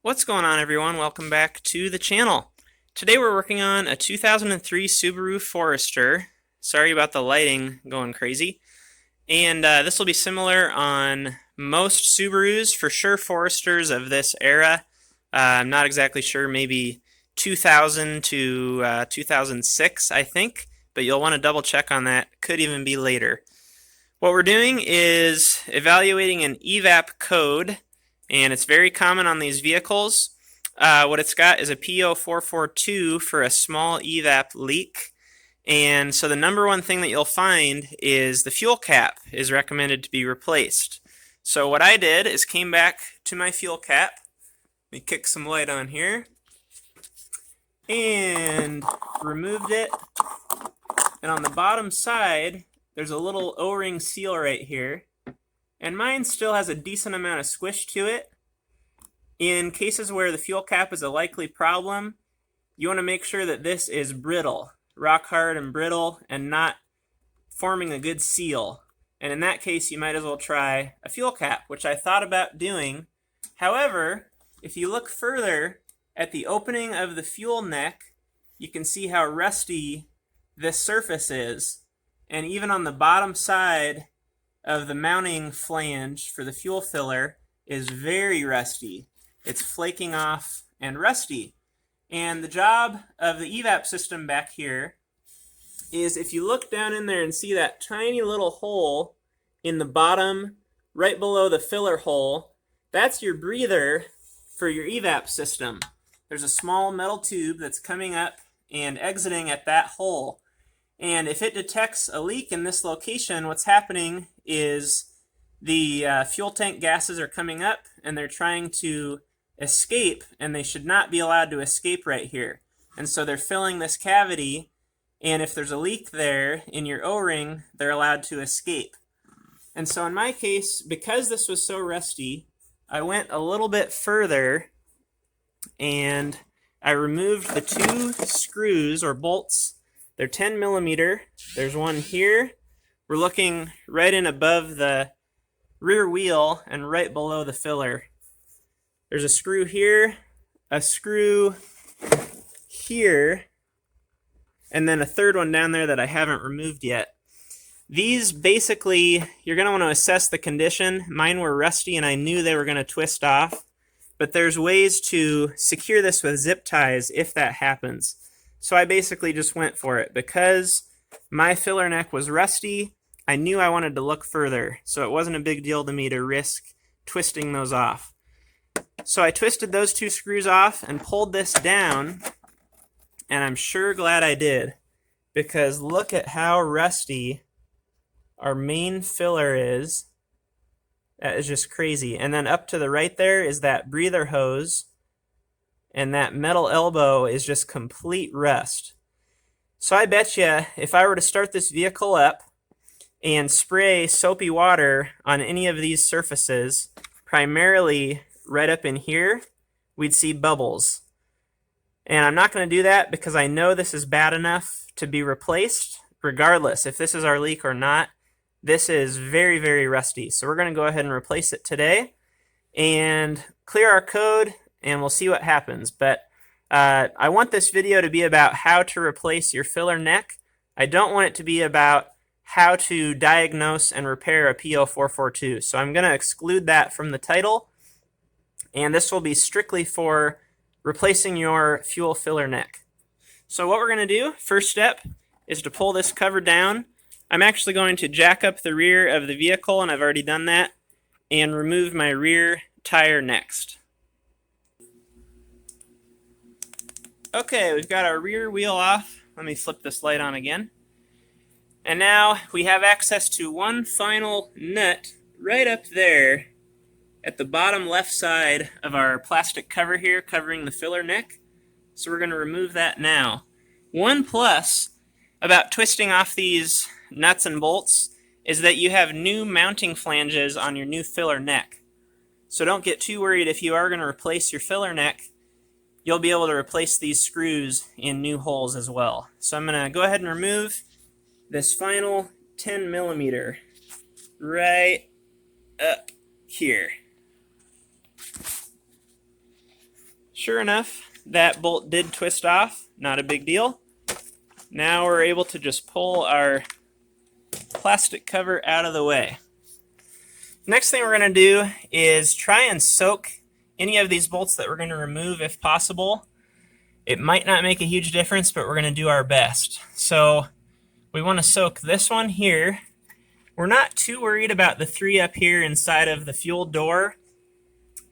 What's going on, everyone? Welcome back to the channel. Today we're working on a 2003 Subaru Forester. Sorry about the lighting going crazy. And this will be similar on most Subarus, for sure Foresters of this era. I'm not exactly sure, maybe 2000 to 2006, I think, but you'll want to double check on that. Could even be later. What we're doing is evaluating an evap code, and it's very common on these vehicles. What it's got is a P0442 for a small evap leak. And so the number one thing that you'll find is the fuel cap is recommended to be replaced. So what I did is came back to my fuel cap. Let me kick some light on here. And removed it. And on the bottom side, there's a little O-ring seal right here. And mine still has a decent amount of squish to it. In cases where the fuel cap is a likely problem, you want to make sure that this is brittle, rock hard and brittle, and not forming a good seal. And in that case, you might as well try a fuel cap, which I thought about doing. However, if you look further at the opening of the fuel neck, you can see how rusty this surface is. And even on the bottom side of the mounting flange for the fuel filler is very rusty. It's flaking off and rusty. And the job of the evap system back here is, if you look down in there and see that tiny little hole in the bottom, right below the filler hole, that's your breather for your evap system. There's a small metal tube that's coming up and exiting at that hole. And if it detects a leak in this location, what's happening is the fuel tank gases are coming up and they're trying to escape, and they should not be allowed to escape right here. And so they're filling this cavity, and if there's a leak there in your O-ring, they're allowed to escape. And so in my case, because this was so rusty, I went a little bit further and I removed the two screws or bolts. They're 10 millimeter. There's one here. We're looking right in above the rear wheel and right below the filler. There's a screw here, a screw here, and then a third one down there that I haven't removed yet. These basically, you're going to want to assess the condition. Mine were rusty and I knew they were going to twist off, but there's ways to secure this with zip ties if that happens. So I basically just went for it. Because my filler neck was rusty, I knew I wanted to look further, so it wasn't a big deal to me to risk twisting those off. So I twisted those two screws off and pulled this down, and I'm sure glad I did, because look at how rusty our main filler is. That is just crazy. And then up to the right there is that breather hose, and that metal elbow is just complete rust. So I bet you if I were to start this vehicle up and spray soapy water on any of these surfaces, primarily right up in here, we'd see bubbles. And I'm not going to do that because I know this is bad enough to be replaced regardless if this is our leak or not. This is very, very rusty. So we're going to go ahead and replace it today and clear our code, and we'll see what happens. But I want this video to be about how to replace your filler neck. I don't want it to be about how to diagnose and repair a P0442. So I'm going to exclude that from the title, and this will be strictly for replacing your fuel filler neck. So what we're going to do, first step, is to pull this cover down. I'm actually going to jack up the rear of the vehicle, and I've already done that, and remove my rear tire next. Okay, we've got our rear wheel off. Let me flip this light on again. And now we have access to one final nut right up there at the bottom left side of our plastic cover here covering the filler neck. So we're going to remove that now. One plus about twisting off these nuts and bolts is that you have new mounting flanges on your new filler neck. So don't get too worried if you are going to replace your filler neck. You'll be able to replace these screws in new holes as well. So I'm going to go ahead and remove this final 10 millimeter right up here. Sure enough, that bolt did twist off, not a big deal. Now we're able to just pull our plastic cover out of the way. Next thing we're going to do is try and soak any of these bolts that we're going to remove if possible. It might not make a huge difference, but we're going to do our best. So we want to soak this one here. We're not too worried about the 3 up here inside of the fuel door,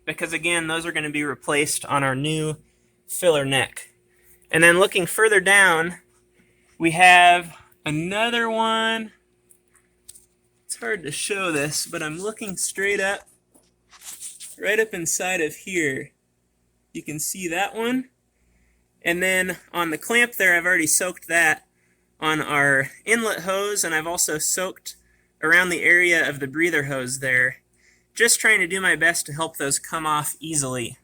because again, those are going to be replaced on our new filler neck. And then looking further down, we have another one. It's hard to show this, but I'm looking straight up, right up inside of here. You can see that one. And then on the clamp there, I've already soaked that on our inlet hose, and I've also soaked around the area of the breather hose there. Just trying to do my best to help those come off easily.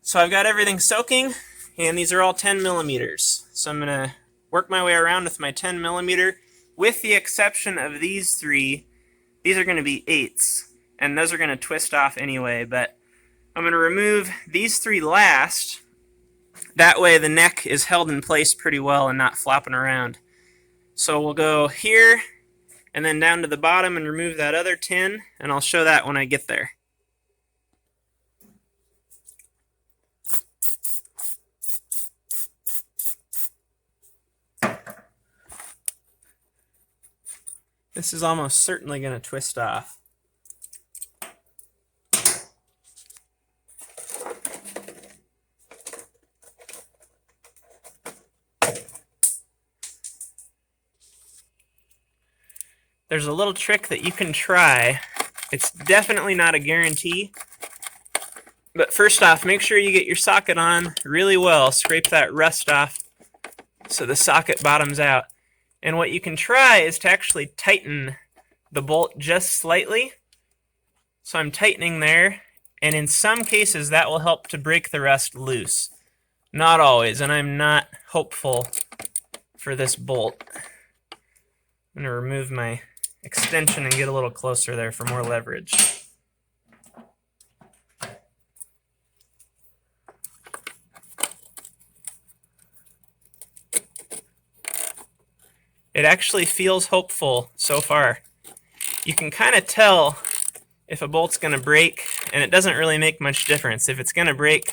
So I've got everything soaking, and these are all 10 millimeters. So I'm going to work my way around with my 10 millimeter. With the exception of these 3, these are going to be 8s, and those are going to twist off anyway, but I'm going to remove these 3 last. That way the neck is held in place pretty well and not flopping around. So we'll go here and then down to the bottom and remove that other 10, and I'll show that when I get there. This is almost certainly going to twist off. There's a little trick that you can try. It's definitely not a guarantee. But first off, make sure you get your socket on really well. Scrape that rust off so the socket bottoms out. And what you can try is to actually tighten the bolt just slightly. So I'm tightening there, and in some cases that will help to break the rust loose. Not always, and I'm not hopeful for this bolt. I'm going to remove my extension and get a little closer there for more leverage. It actually feels hopeful so far. You can kind of tell if a bolt's going to break, and it doesn't really make much difference. If it's going to break,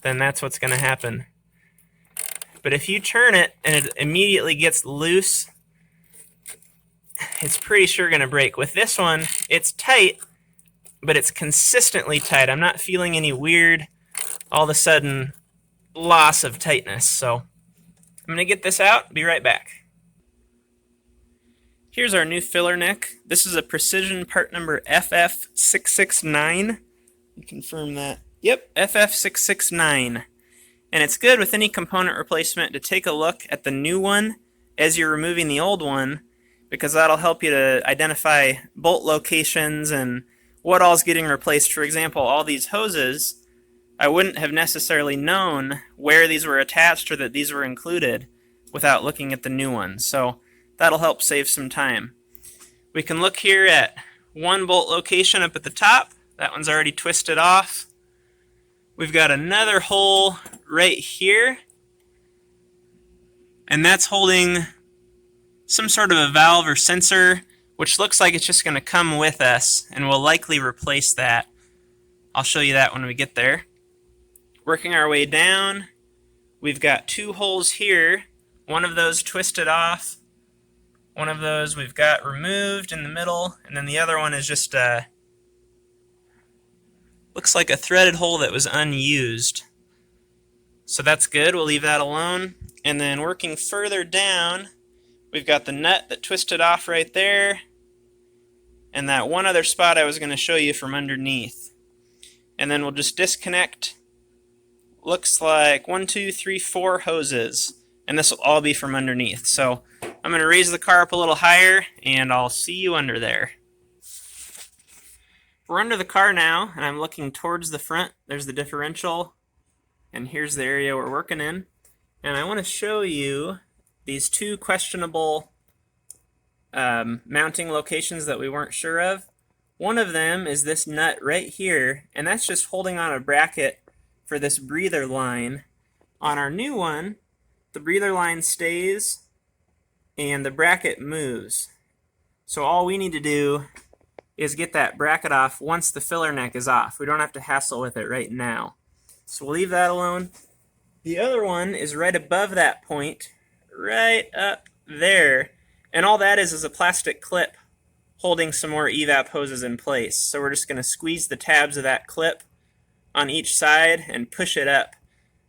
then that's what's going to happen. But if you turn it and it immediately gets loose, it's pretty sure going to break. With this one, it's tight, but it's consistently tight. I'm not feeling any weird, all of a sudden, loss of tightness. So I'm going to get this out, be right back. Here's our new filler neck. This is a precision part number FF669. Confirm that. Yep, FF669. And it's good with any component replacement to take a look at the new one as you're removing the old one, because that'll help you to identify bolt locations and what all's getting replaced. For example, all these hoses, I wouldn't have necessarily known where these were attached or that these were included without looking at the new ones. So that'll help save some time. We can look here at one bolt location up at the top. That one's already twisted off. We've got another hole right here, and that's holding some sort of a valve or sensor, which looks like it's just going to come with us, and we'll likely replace that. I'll show you that when we get there. Working our way down, we've got 2 holes here. One of those twisted off. One of those we've got removed in the middle, and then the other one is just looks like a threaded hole that was unused. So that's good, we'll leave that alone. And then working further down, we've got the nut that twisted off right there, and that one other spot I was going to show you from underneath. And then we'll just disconnect, looks like 1, 2, 3, 4 hoses, and this will all be from underneath. So I'm going to raise the car up a little higher, and I'll see you under there. We're under the car now, and I'm looking towards the front. There's the differential, and here's the area we're working in. And I want to show you these 2 questionable mounting locations that we weren't sure of. One of them is this nut right here, and that's just holding on a bracket for this breather line. On our new one, the breather line stays and the bracket moves. So all we need to do is get that bracket off once the filler neck is off. We don't have to hassle with it right now. So we'll leave that alone. The other one is right above that point, right up there. And all that is a plastic clip holding some more evap hoses in place. So we're just going to squeeze the tabs of that clip on each side and push it up.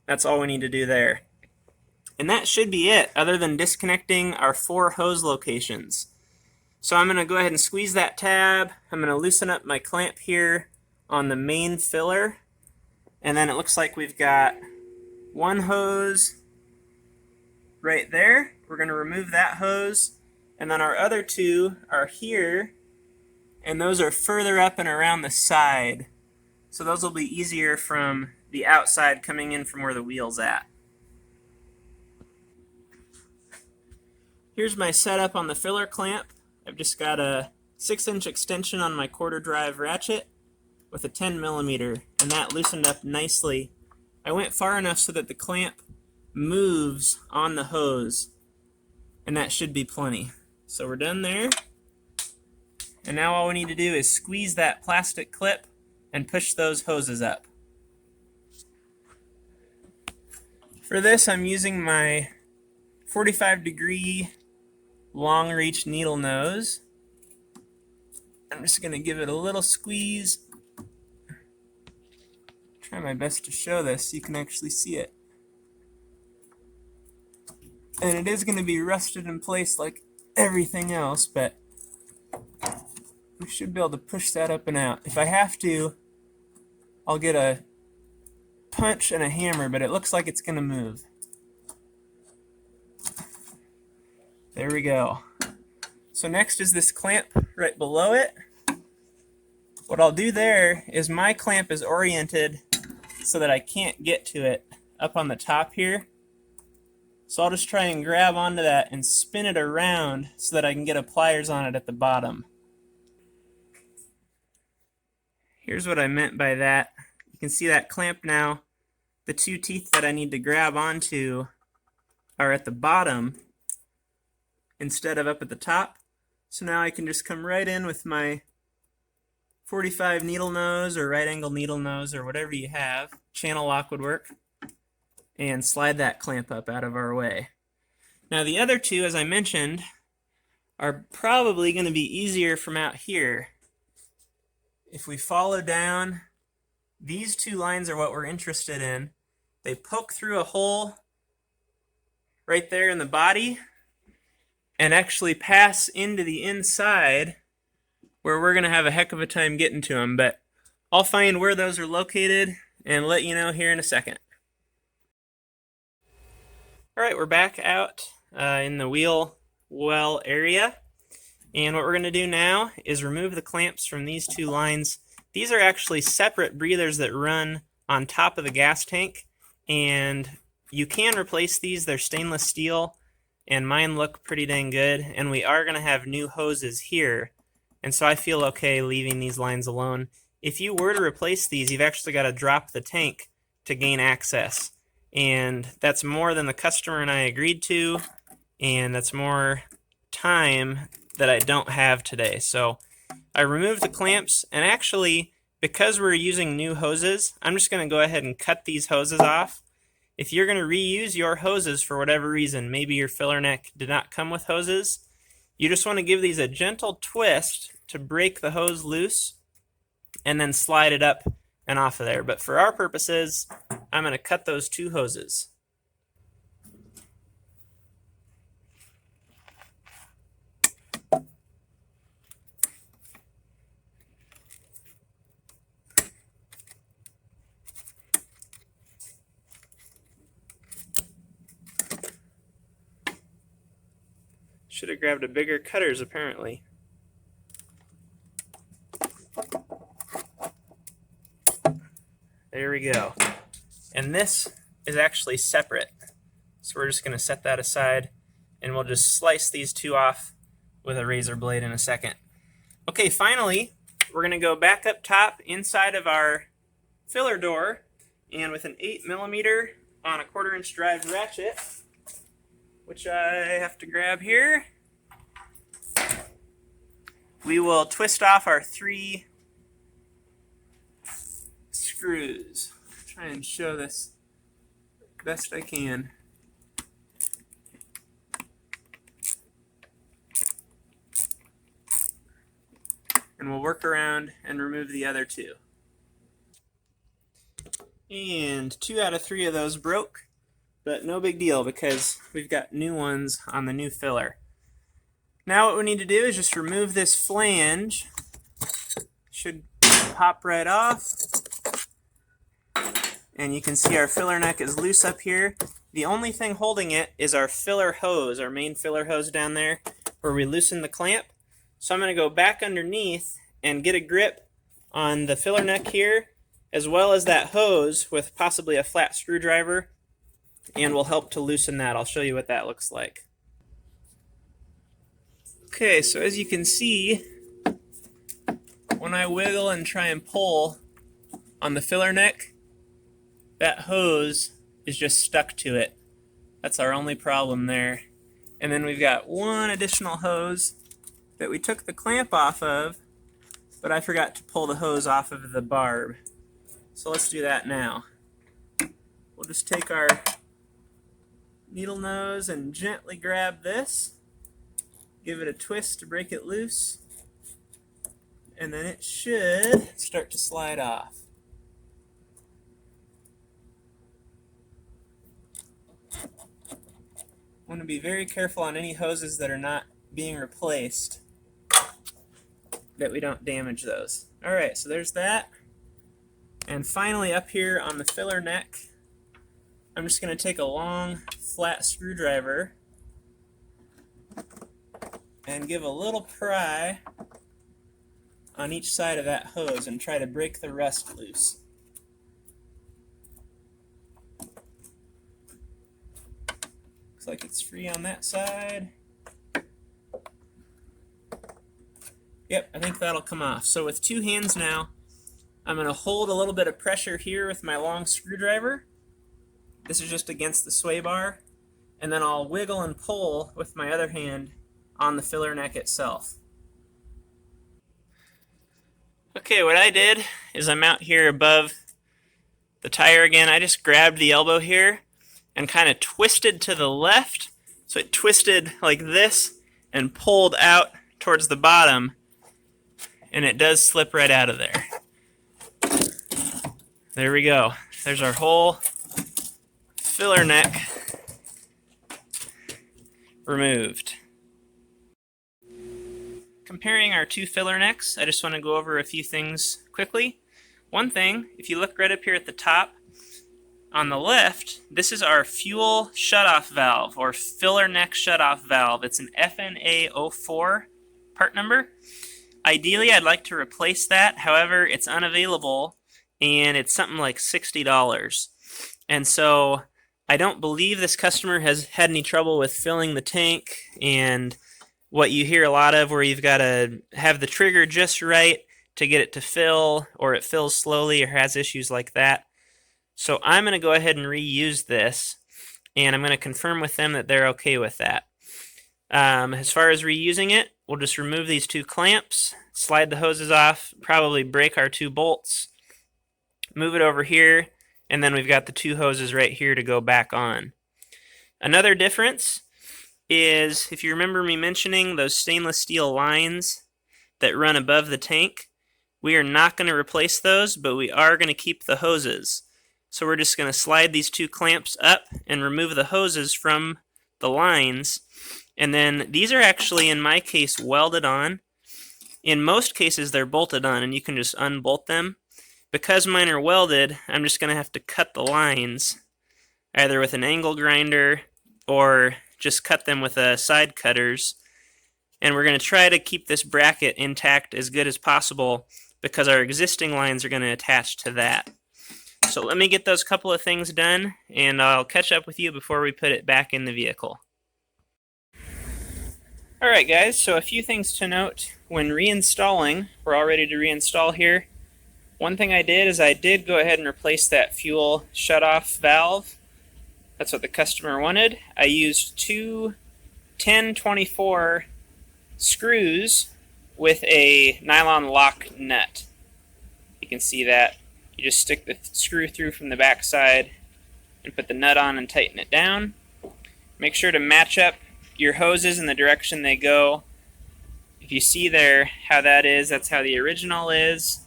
That's all we need to do there. And that should be it, other than disconnecting our 4 hose locations. So I'm going to go ahead and squeeze that tab. I'm going to loosen up my clamp here on the main filler. And then it looks like we've got one hose right there. We're going to remove that hose. And then our other 2 are here. And those are further up and around the side. So those will be easier from the outside coming in from where the wheel's at. Here's my setup on the filler clamp. I've just got a 6-inch extension on my quarter drive ratchet with a 10mm, and that loosened up nicely. I went far enough so that the clamp moves on the hose, and that should be plenty. So we're done there. And now all we need to do is squeeze that plastic clip and push those hoses up. For this, I'm using my 45-degree long reach needle nose. I'm just going to give it a little squeeze. Try my best to show this so you can actually see it. And it is going to be rusted in place like everything else, but we should be able to push that up and out. If I have to, I'll get a punch and a hammer, but it looks like it's going to move. There we go. So next is this clamp right below it. What I'll do there is my clamp is oriented so that I can't get to it up on the top here. So I'll just try and grab onto that and spin it around so that I can get a pliers on it at the bottom. Here's what I meant by that. You can see that clamp now. The 2 teeth that I need to grab onto are at the bottom instead of up at the top. So now I can just come right in with my 45 needle nose or right angle needle nose or whatever you have, channel lock would work, and slide that clamp up out of our way. Now the other 2, as I mentioned, are probably going to be easier from out here. If we follow down, these 2 lines are what we're interested in. They poke through a hole right there in the body and actually pass into the inside where we're going to have a heck of a time getting to them. But I'll find where those are located and let you know here in a second. Alright, we're back out in the wheel well area. And what we're going to do now is remove the clamps from these 2 lines. These are actually separate breathers that run on top of the gas tank. And you can replace these. They're stainless steel. And mine look pretty dang good, and we are going to have new hoses here, and so I feel okay leaving these lines alone. If you were to replace these, you've actually got to drop the tank to gain access, and that's more than the customer and I agreed to, and that's more time that I don't have today. So I removed the clamps, and actually, because we're using new hoses, I'm just going to go ahead and cut these hoses off. If you're going to reuse your hoses for whatever reason, maybe your filler neck did not come with hoses, you just want to give these a gentle twist to break the hose loose and then slide it up and off of there. But for our purposes, I'm going to cut those 2 hoses. Should have grabbed a bigger cutters, apparently. There we go. And this is actually separate. So we're just going to set that aside, and we'll just slice these 2 off with a razor blade in a second. Okay, finally, we're going to go back up top inside of our filler door, And with an 8mm on a 1/4" drive ratchet, which I have to grab here, we will twist off our 3 screws. Try and show this best I can. And we'll work around and remove the other 2. And 2 out of 3 of those broke, but no big deal because we've got new ones on the new filler. Now what we need to do is just remove this flange. Should pop right off. And you can see our filler neck is loose up here. The only thing holding it is our filler hose, our main filler hose down there, where we loosen the clamp. So I'm going to go back underneath and get a grip on the filler neck here, as well as that hose with possibly a flat screwdriver, and will help to loosen that. I'll show you what that looks like. Okay, so as you can see, when I wiggle and try and pull on the filler neck, that hose is just stuck to it. That's our only problem there. And then we've got one additional hose that we took the clamp off of, but I forgot to pull the hose off of the barb. So let's do that now. We'll just take our needle nose and gently grab this, give it a twist to break it loose, and then it should start to slide off. Want to be very careful on any hoses that are not being replaced, that we don't damage those. Alright, so there's that. And finally up here on the filler neck, I'm just going to take a long flat screwdriver and give a little pry on each side of that hose and try to break the rust loose. Looks like it's free on that side. Yep, I think that'll come off. So with 2 hands now, I'm going to hold a little bit of pressure here with my long screwdriver. This is just against the sway bar. And then I'll wiggle and pull with my other hand on the filler neck itself. Okay, what I did is I'm out here above the tire again. I just grabbed the elbow here and kind of twisted to the left. So it twisted like this and pulled out towards the bottom. And it does slip right out of there. There we go. There's our whole filler neck removed. Comparing our 2 filler necks, I just want to go over a few things quickly. One thing, if you look right up here at the top, on the left, this is our fuel shutoff valve, or filler neck shutoff valve. It's an FNA04 part number. Ideally, I'd like to replace that. However, it's unavailable, and it's something like $60. And so I don't believe this customer has had any trouble with filling the tank, and what you hear a lot of where you've got to have the trigger just right to get it to fill, or it fills slowly or has issues like that. So I'm going to go ahead and reuse this, and I'm going to confirm with them that they're okay with that. As far as reusing it, we'll just remove these 2 clamps, slide the hoses off, probably break our 2 bolts, move it over here, and then we've got the 2 hoses right here to go back on. Another difference is, if you remember me mentioning those stainless steel lines that run above the tank, we are not going to replace those, but we are going to keep the hoses. So we're just going to slide these 2 clamps up and remove the hoses from the lines. And then these are actually, in my case, welded on. In most cases, they're bolted on, and you can just unbolt them. Because mine are welded, I'm just going to have to cut the lines, either with an angle grinder or just cut them with side cutters. And we're going to try to keep this bracket intact as good as possible because our existing lines are going to attach to that. So let me get those couple of things done, and I'll catch up with you before we put it back in the vehicle. Alright guys, so a few things to note when reinstalling. We're all ready to reinstall here. One thing I did is I did go ahead and replace that fuel shutoff valve. That's what the customer wanted. I used two 1024 screws with a nylon lock nut. You can see that. You just stick the screw through from the back side and put the nut on and tighten it down. Make sure to match up your hoses in the direction they go. If you see there how that is, that's how the original is.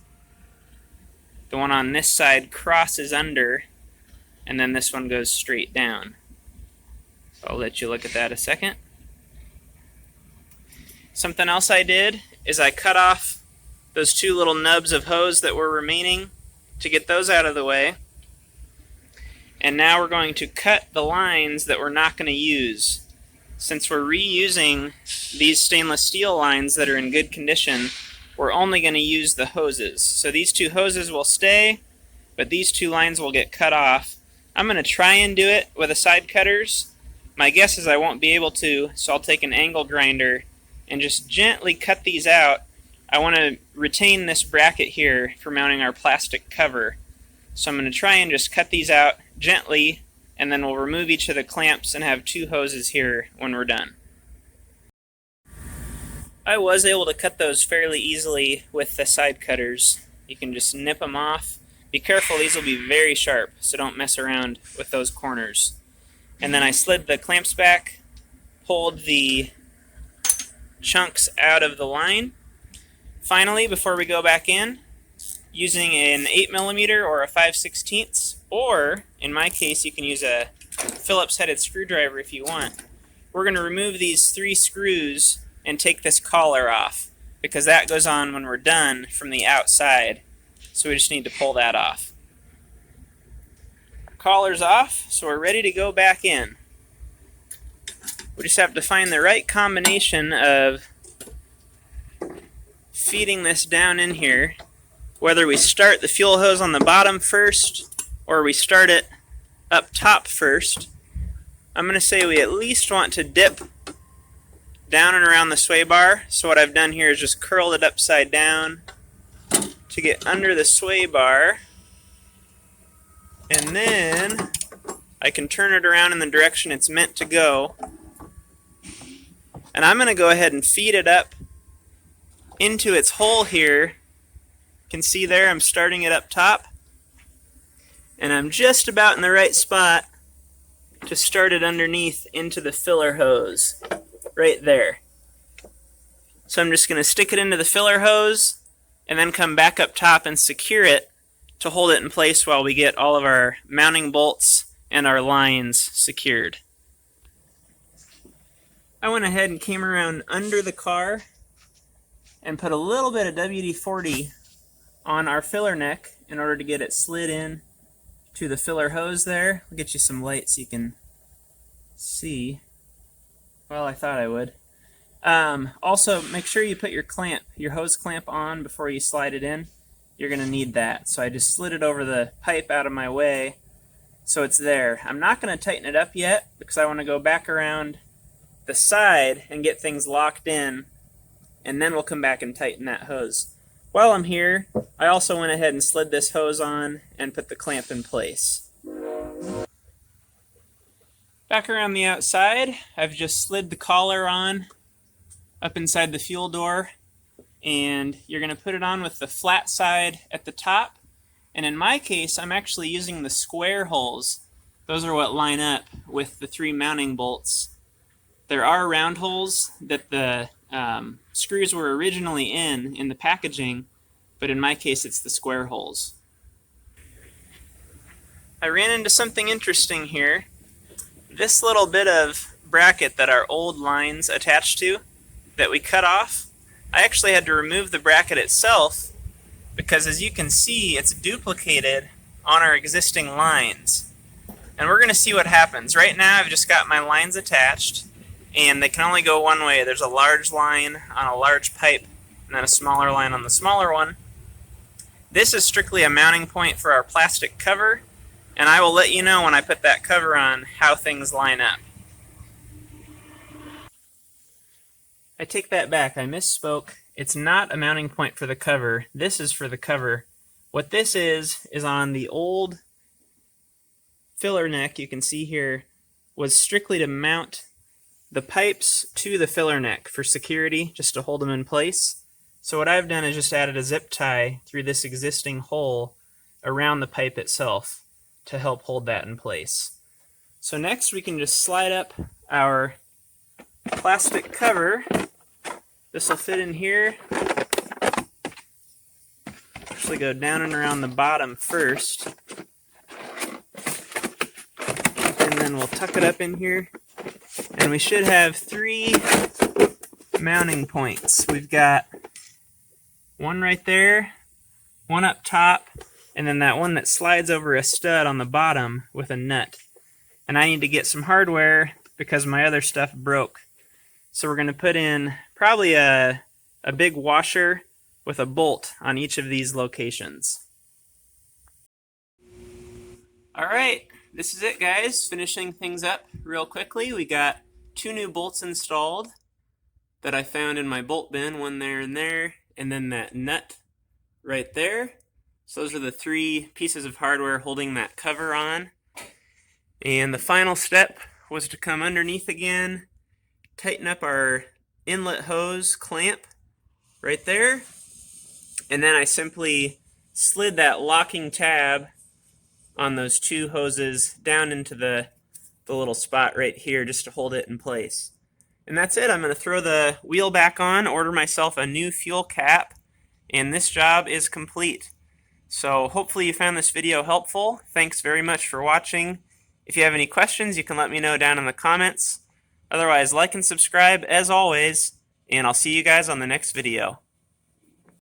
The one on this side crosses under, and then this one goes straight down. So I'll let you look at that a second. Something else I did is I cut off those two little nubs of hose that were remaining to get those out of the way. And now we're going to cut the lines that we're not going to use. Since we're reusing these stainless steel lines that are in good condition, we're only going to use the hoses. So these two hoses will stay, but these two lines will get cut off. I'm going to try and do it with the side cutters. My guess is I won't be able to, so I'll take an angle grinder and just gently cut these out. I want to retain this bracket here for mounting our plastic cover. So I'm going to try and just cut these out gently, and then we'll remove each of the clamps and have two hoses here when we're done. I was able to cut those fairly easily with the side cutters. You can just nip them off. Be careful, these will be very sharp, so don't mess around with those corners. And then I slid the clamps back, pulled the chunks out of the line. Finally, before we go back in, using an 8mm or a 5/16, or in my case you can use a Phillips headed screwdriver if you want. We're going to remove these 3 screws and take this collar off, because that goes on when we're done from the outside, so we just need to pull that off. Our collar's off, so we're ready to go back in. We just have to find the right combination of feeding this down in here, whether we start the fuel hose on the bottom first or we start it up top first. I'm going to say we at least want to dip down and around the sway bar. So what I've done here is just curled it upside down to get under the sway bar, and then I can turn it around in the direction it's meant to go. And I'm going to go ahead and feed it up into its hole here. You can see there I'm starting it up top, and I'm just about in the right spot to start it underneath into the filler hose, right there. So I'm just going to stick it into the filler hose and then come back up top and secure it to hold it in place while we get all of our mounting bolts and our lines secured. I went ahead and came around under the car and put a little bit of WD-40 on our filler neck in order to get it slid in to the filler hose there. I'll get you some light so you can see. Well, I thought I would. Also, make sure you put your hose clamp on before you slide it in. You're going to need that. So I just slid it over the pipe out of my way so it's there. I'm not going to tighten it up yet because I want to go back around the side and get things locked in, and then we'll come back and tighten that hose. While I'm here, I also went ahead and slid this hose on and put the clamp in place. Back around the outside, I've just slid the collar on up inside the fuel door, and you're going to put it on with the flat side at the top. And in my case, I'm actually using the square holes. Those are what line up with the 3 mounting bolts. There are round holes that the screws were originally in the packaging, but in my case it's the square holes. I ran into something interesting here. This little bit of bracket that our old lines attached to that we cut off, I actually had to remove the bracket itself because, as you can see, it's duplicated on our existing lines. And we're going to see what happens. Right now I've just got my lines attached, and they can only go one way. There's a large line on a large pipe and then a smaller line on the smaller one. This is strictly a mounting point for our plastic cover, and I will let you know when I put that cover on how things line up. I take that back. I misspoke. It's not a mounting point for the cover. This is for the cover, What this is on the old filler neck, you can see here, was strictly to mount the pipes to the filler neck for security, just to hold them in place. So what I've done is just added a zip tie through this existing hole around the pipe itself to help hold that in place. So next we can just slide up our plastic cover. This will fit in here. Actually go down and around the bottom first. And then we'll tuck it up in here. And we should have 3 mounting points. We've got one right there, one up top, and then that one that slides over a stud on the bottom with a nut. And I need to get some hardware because my other stuff broke. So we're going to put in probably a big washer with a bolt on each of these locations. Alright, this is it guys, finishing things up real quickly. We got 2 new bolts installed that I found in my bolt bin, one there and there, and then that nut right there. So those are the 3 pieces of hardware holding that cover on. And the final step was to come underneath again, tighten up our inlet hose clamp right there, and then I simply slid that locking tab on those 2 hoses down into the little spot right here just to hold it in place. And that's it. I'm going to throw the wheel back on, order myself a new fuel cap, and this job is complete. So hopefully you found this video helpful. Thanks very much for watching. If you have any questions, you can let me know down in the comments. Otherwise, like and subscribe as always, and I'll see you guys on the next video.